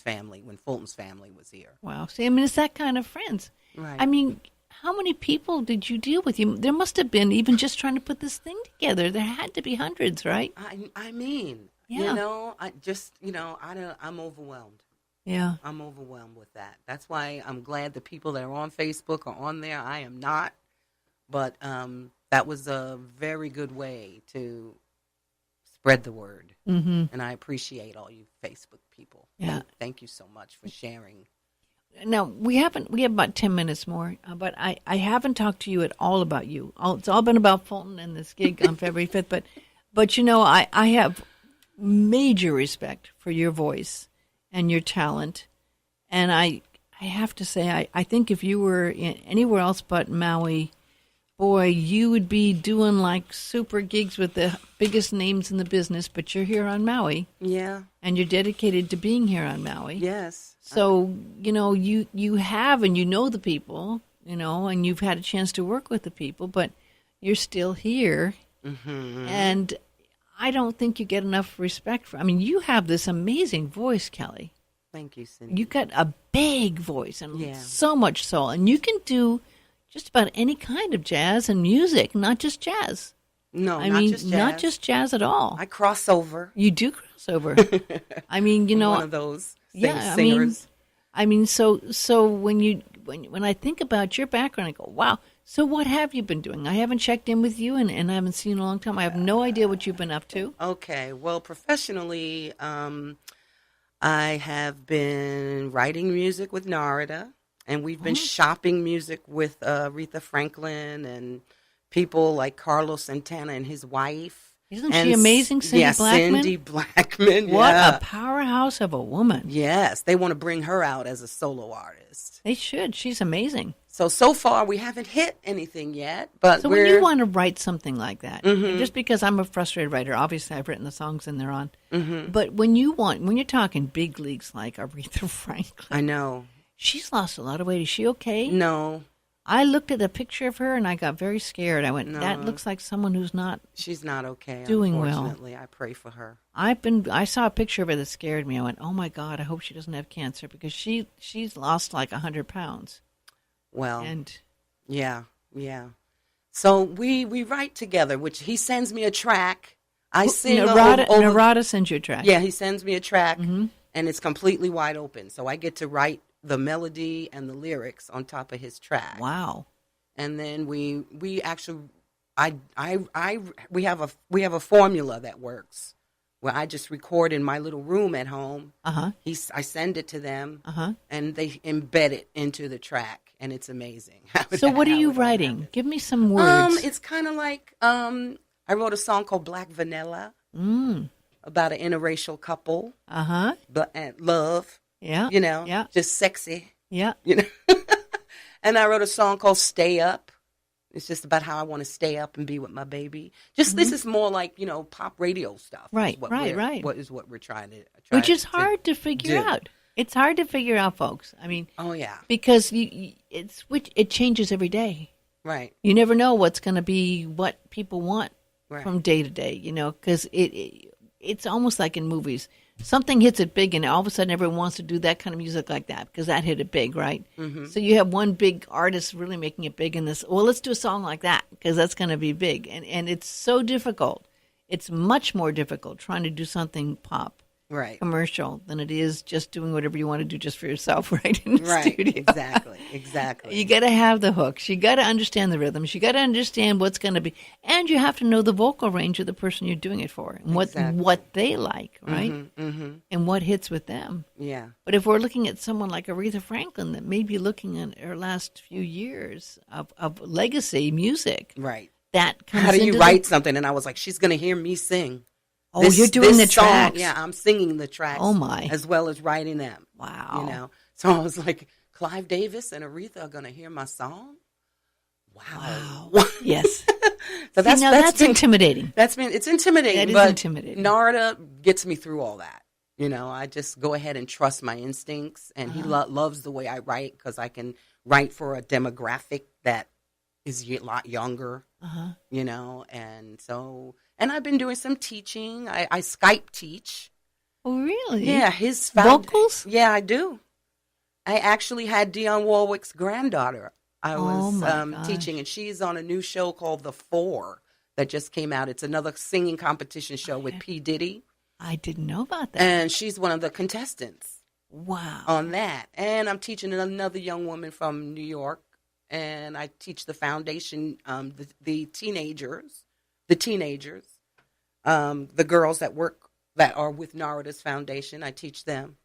Fulton's family was here. Wow. See, I mean, it's that kind of friends. Right. I mean, how many people did you deal with? There must have been, even just trying to put this thing together. There had to be hundreds, right? I mean, Yeah. I'm overwhelmed. Yeah. I'm overwhelmed with that. That's why I'm glad the people that are on Facebook are on there. I am not. But that was a very good way to spread the word. Mm-hmm. And I appreciate all you Facebook people. Yeah. Thank you so much for sharing. Now, we have about 10 minutes more, but I haven't talked to you at all about you. It's all been about Fulton and this gig on February 5th. But I have major respect for your voice and your talent. And I have to say, I think if you were anywhere else but Maui, boy, you would be doing like super gigs with the biggest names in the business, but you're here on Maui. Yeah. And you're dedicated to being here on Maui. Yes. So, you have, and you know the people, and you've had a chance to work with the people, but you're still here. Mm-hmm. And I don't think you get enough respect you have this amazing voice, Kelly. Thank you, Cindy. You got a big voice and Yeah. so much soul. And you can do just about any kind of jazz and music, not just jazz. No, just jazz. Not just jazz at all. I cross over. You do cross over. I'm one of those singers. So when I think about your background, I go, wow. So what have you been doing? I haven't checked in with you, and I haven't seen you in a long time. I have no idea what you've been up to. Okay. Well, professionally, I have been writing music with Narada, and we've been shopping music with Aretha Franklin and people like Carlos Santana and his wife. Isn't she amazing, Cindy Blackman? Cindy Blackman. What a powerhouse of a woman. Yes, they want to bring her out as a solo artist. They should. She's amazing. So far, we haven't hit anything yet. But so when you want to write something like that, just because I'm a frustrated writer, obviously I've written the songs and they're on. Mm-hmm. But when you're talking big leagues like Aretha Franklin. I know. She's lost a lot of weight. Is she okay? No. I looked at a picture of her and I got very scared. I went, No. that looks like someone who's not. She's not okay. Doing well. Unfortunately, I pray for her. I saw a picture of her that scared me. I went, oh my God, I hope she doesn't have cancer because she's lost like 100 pounds. Well, and yeah. So we write together, which he sends me a track. I sing Narada sends you a track. Yeah, he sends me a track, and it's completely wide open. So I get to write the melody and the lyrics on top of his track. Wow. And then we actually we have a formula that works where I just record in my little room at home. I send it to them, and they embed it into the track, and it's amazing. So what are you writing? Give me some words. It's kind of like I wrote a song called Black Vanilla about an interracial couple. And love. Yeah. Just sexy. Yeah. And I wrote a song called Stay Up. It's just about how I want to stay up and be with my baby. This is more like, pop radio stuff. Right. What is what we're trying to Which is hard to figure out. It's hard to figure out, folks. I mean, oh yeah. Because it changes every day. Right. You never know what's going to be what people want from day to day, because it's almost like in movies. Something hits it big, and all of a sudden everyone wants to do that kind of music like that because that hit it big, right? Mm-hmm. So you have one big artist really making it big in this. Well, let's do a song like that because that's going to be big. And it's so difficult. It's much more difficult trying to do something pop, commercial, than it is just doing whatever you want to do just for yourself, right, in the studio. Exactly. You got to have the hooks. You got to understand the rhythms. You got to understand what's going to be, and you have to know the vocal range of the person you're doing it for, and what they like, right, and what hits with them. Yeah. But if we're looking at someone like Aretha Franklin, that may be looking at her last few years of legacy music, right? That comes how do you write something? And I was like, she's going to hear me sing. Oh, you're doing the tracks. Yeah, I'm singing the tracks. Oh, my. As well as writing them. Wow. So I was like, Clive Davis and Aretha are going to hear my song? Wow. Yes. So that's intimidating. It's intimidating. That is intimidating. Narada gets me through all that. I just go ahead and trust my instincts. And he loves the way I write because I can write for a demographic that is a lot younger, and so... And I've been doing some teaching. I Skype teach. Oh, really? Yeah, vocals? Yeah, I do. I actually had Dionne Warwick's granddaughter I Oh, was my gosh. teaching, and she's on a new show called The Four that just came out. It's another singing competition show with P. Diddy, I didn't know about that. and she's one of the contestants Wow. on that. And I'm teaching another young woman from New York, and I teach the foundation, the teenagers, the girls that are with Narada's foundation. I teach them.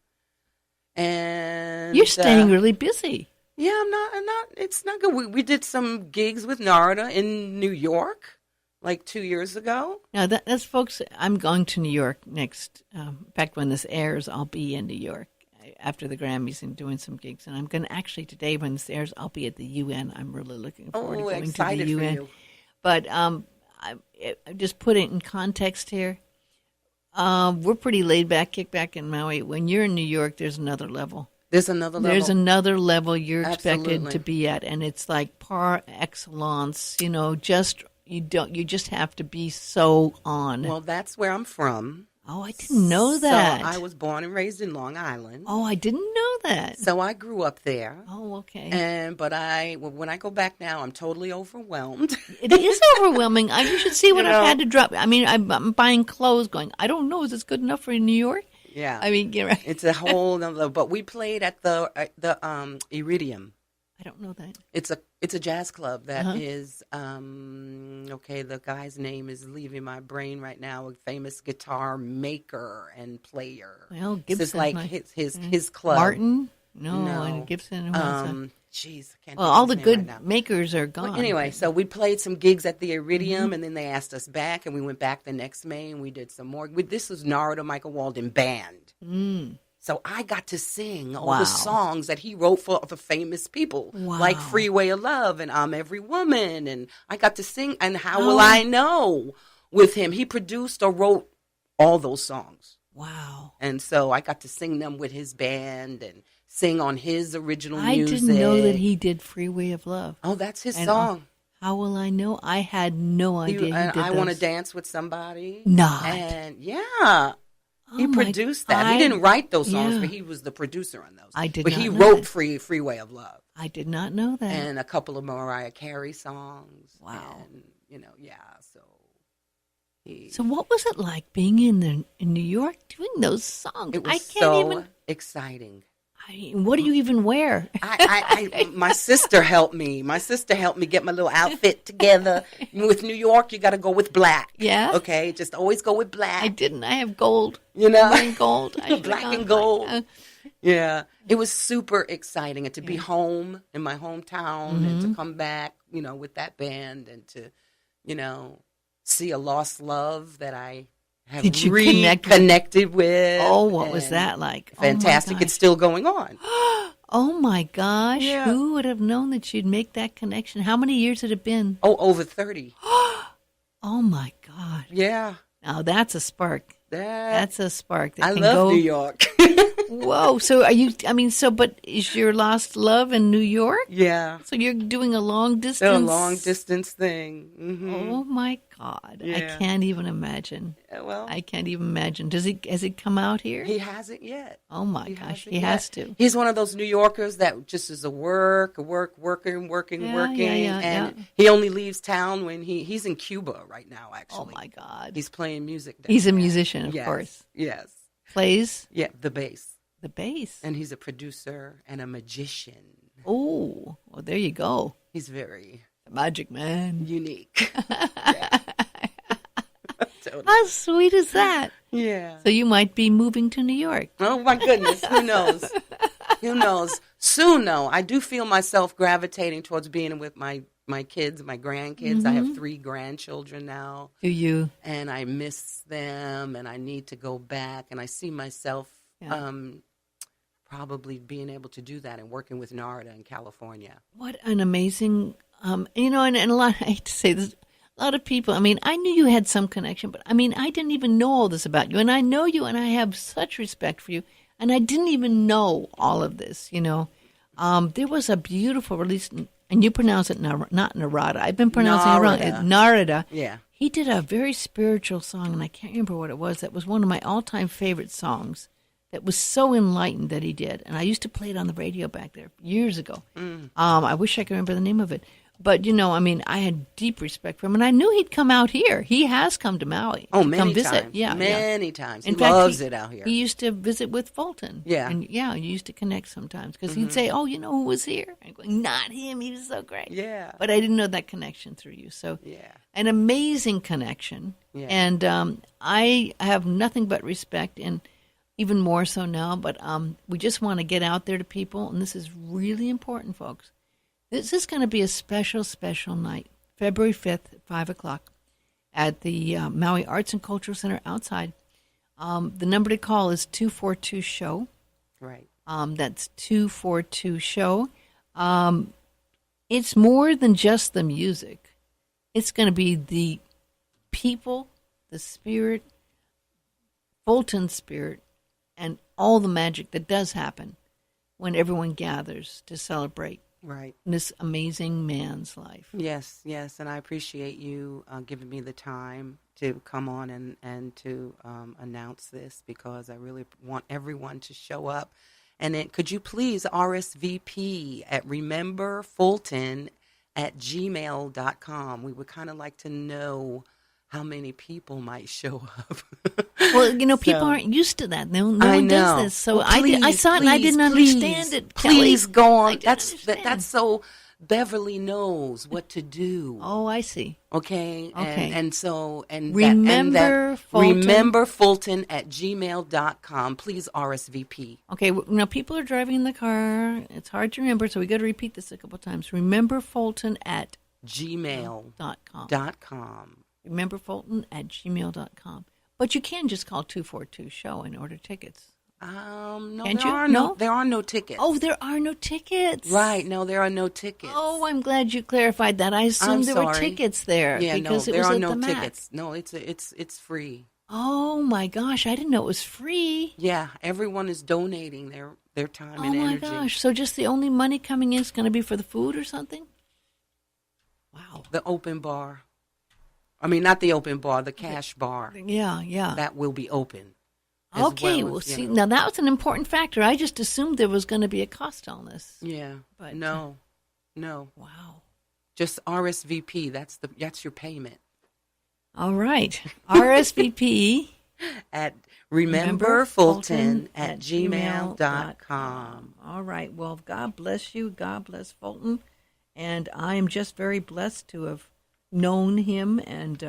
And You're staying really busy. yeah, I'm not. It's not good. We did some gigs with Narada in New York, like 2 years ago. Now, that's folks. I'm going to New York next. In fact, when this airs, I'll be in New York after the Grammys and doing some gigs. And I'm going to actually today, when this airs, I'll be at the UN. I'm really looking forward to going to the UN. For you. But I just put it in context here. We're pretty laid back, kick back in Maui. When you're in New York, there's another level. There's another level. There's another level you're expected Absolutely. to be at, and it's like par excellence. You know, you just have to be so on. Well, that's where I'm from. Oh, I didn't know that. So I was born and raised in Long Island. Oh, I didn't know that. So I grew up there. Oh, okay. But when I go back now, I'm totally overwhelmed. It is overwhelming. You should see what You I've know. had to drop. I mean, I'm buying clothes going, I don't know, is this good enough for New York? Yeah. I mean, you're right. It's a whole nother. But we played at the Iridium. I don't know that. It's a jazz club that Uh-huh. is okay. The guy's name is leaving my brain right now. A famous guitar maker and player. Well, This is Gibson's like nice. his club. Martin? No, No. and Gibson. Who else? Jeez, I can't. Well, think all of the his name good right now. makers are gone. Well, anyway, so we played some gigs at the Iridium, Mm-hmm. and then they asked us back, and we went back the next May, and we did some more. This was Narada Michael Walden Band. So I got to sing all Wow. the songs that he wrote for famous people, Wow. like Freeway of Love and I'm Every Woman. And I got to sing, and How Oh. Will I Know with him. He produced or wrote all those songs. Wow. And so I got to sing them with his band and sing on his original I music. didn't know that he did Freeway of Love. Oh, that's his And, song. How will I know? I had no idea he And did I Want to those. Dance with Somebody. Not. And yeah. He Oh my- produced that. He didn't write those songs, yeah. but he was the producer on those. I did But not he know wrote that. Freeway of Love I did not know that. and a couple of Mariah Carey songs. Wow. And, so he. So what was it like being in New York doing those songs? It was I can't so even. exciting. What do you even wear? My sister helped me. My sister helped me get my little outfit together. With New York, you got to go with black. Yeah? Okay, just always go with black. I didn't. I have gold. You know? I'm wearing gold. I should've Black gone and gold. black. Yeah, it was super exciting, and to be home in my hometown and Mm-hmm. to come back, with that band and to, see a lost love that I have Did you connect with- reconnected with. Oh, what was and that like? Fantastic! Oh my It's still going on. Oh my gosh! Yeah. Who would have known that you'd make that connection? How many years had it been? Oh, over 30. Oh my God! Yeah, Now that's a spark. That's a spark. That I can love go. New York. Whoa! So are you? I mean, but is your lost love in New York? Yeah, So you're doing a long it's distance. a long distance thing. Oh my God! I Yeah. can't even imagine. Well, I can't even imagine. Has he come out here? he hasn't yet. Oh my He gosh! hasn't He yet. has to. He's one of those New Yorkers that just is working, Yeah, and he only leaves town when he's in Cuba right now. Actually, Oh my God! he's playing music. Down He's a there. musician, of Yes, course. Yes, Plays yeah, the bass, the bass. and he's a producer and a magician. Oh, well, there you go. He's very The magic man. unique. Yeah. Totally. How sweet is that? Yeah. So you might be moving to New York. Oh my goodness, who knows? Who knows? Soon, though, I do feel myself gravitating towards being with my kids, my grandkids. I have 3 grandchildren now, Do you? and I miss them, and I need to go back. And I see myself Yeah. probably being able to do that and working with Narada in California. What an amazing, and a lot, I hate to say this, a lot of people, I mean, I knew you had some connection, but I mean, I didn't even know all this about you. And I know you, and I have such respect for you. And I didn't even know all of this, There was a beautiful release, and you pronounce it not Narada. I've been pronouncing it wrong. Narada. Narada. Yeah. He did a very spiritual song, and I can't remember what it was. That was one of my all-time favorite songs. that was so enlightened that he did. And I used to play it on the radio back there years ago. I wish I could remember the name of it. But, I had deep respect for him. And I knew he'd come out here. He has come to Maui. Oh, to many come visit. times. Yeah, many times. He In fact, loves it out here. He used to visit with Fulton. Yeah. And, you used to connect sometimes. Because he'd say, oh, you know who was here? I'm going, not him. He was so great. Yeah. But I didn't know that connection through you. So an amazing connection. Yeah. And I have nothing but respect, and even more so now. But we just want to get out there to people. And this is really important, folks. This is going to be a special, special night, February 5th at 5 o'clock at the Maui Arts and Cultural Center outside. The number to call is 242-SHOW. Right. That's 242-SHOW. It's more than just the music. It's going to be the people, the spirit, Fulton spirit, and all the magic that does happen when everyone gathers to celebrate this amazing man's life. Yes, and I appreciate you giving me the time to come on and to announce this, because I really want everyone to show up. And then could you please RSVP at rememberingfulton@gmail.com. We would kind of like to know how many people might show up. Well, people aren't used to that. No one does this. So well, please, I saw it and I didn't understand it. Please Kelly. go on. That's so Beverly knows what to do. Oh, I see. Okay. And so remember Fulton@gmail.com. Please RSVP. Okay. Now people are driving in the car. It's hard to remember, so we got to repeat this a couple times. rememberfulton@gmail.com. rememberfulton@gmail.com. But you can just call 242-SHOW and order tickets. No, Can't there you? are No? there are no tickets. Oh, there are no tickets. Right. No, there are no tickets. Oh, I'm glad you clarified that. I assumed there were tickets there. Yeah, because no, it there was are at no the MACC. tickets. No, it's free. Oh my gosh, I didn't know it was free. Yeah, everyone is donating their time and energy. Oh my gosh, so just the only money coming in is going to be for the food or something? Wow. The open bar. I mean, not the open bar, the cash bar. Yeah. That will be open. Okay, well, see, now that was an important factor. I just assumed there was going to be a cost on this. Yeah, but no. Wow. Just RSVP. That's your payment. All right, RSVP at rememberfulton@gmail.com. All right. Well, God bless you. God bless Fulton, and I am just very blessed to have known him and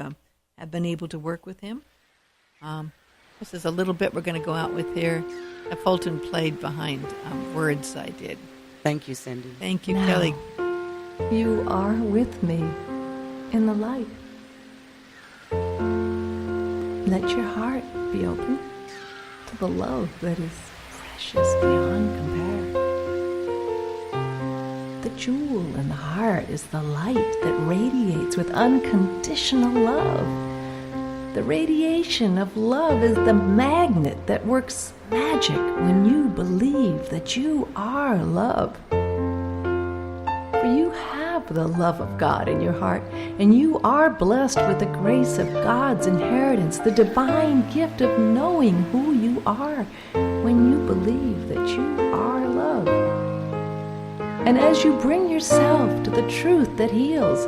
have been able to work with him. This is a little bit we're going to go out with here. Fulton played behind words I did. Thank you, Cindy. Thank you, Kelly. You are with me in the light. Let your heart be open to the love that is precious beyond compare. The jewel in the heart is the light that radiates with unconditional love. The radiation of love is the magnet that works magic when you believe that you are love. For you have the love of God in your heart, and you are blessed with the grace of God's inheritance, the divine gift of knowing who you are when you believe that you are love. And as you bring yourself to the truth that heals,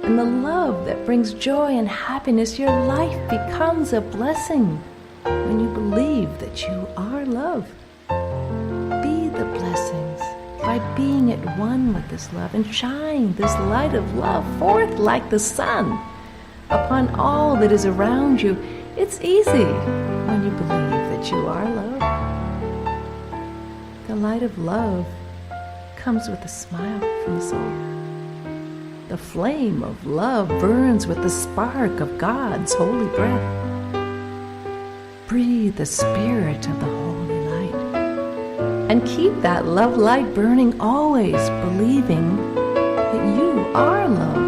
and the love that brings joy and happiness, your life becomes a blessing when you believe that you are love. Be the blessings by being at one with this love, and shine this light of love forth like the sun upon all that is around you. It's easy when you believe that you are love. The light of love comes with a smile from the soul. The flame of love burns with the spark of God's holy breath. Breathe the spirit of the holy light, and keep that love light burning, always believing that you are love.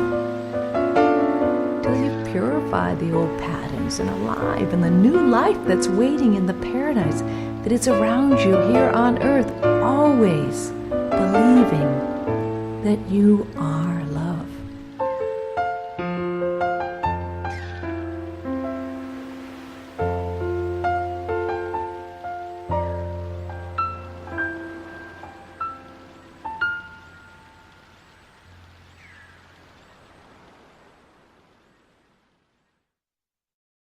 Till you purify the old patterns and alive in the new life that's waiting in the paradise that is around you here on earth, always believing that you are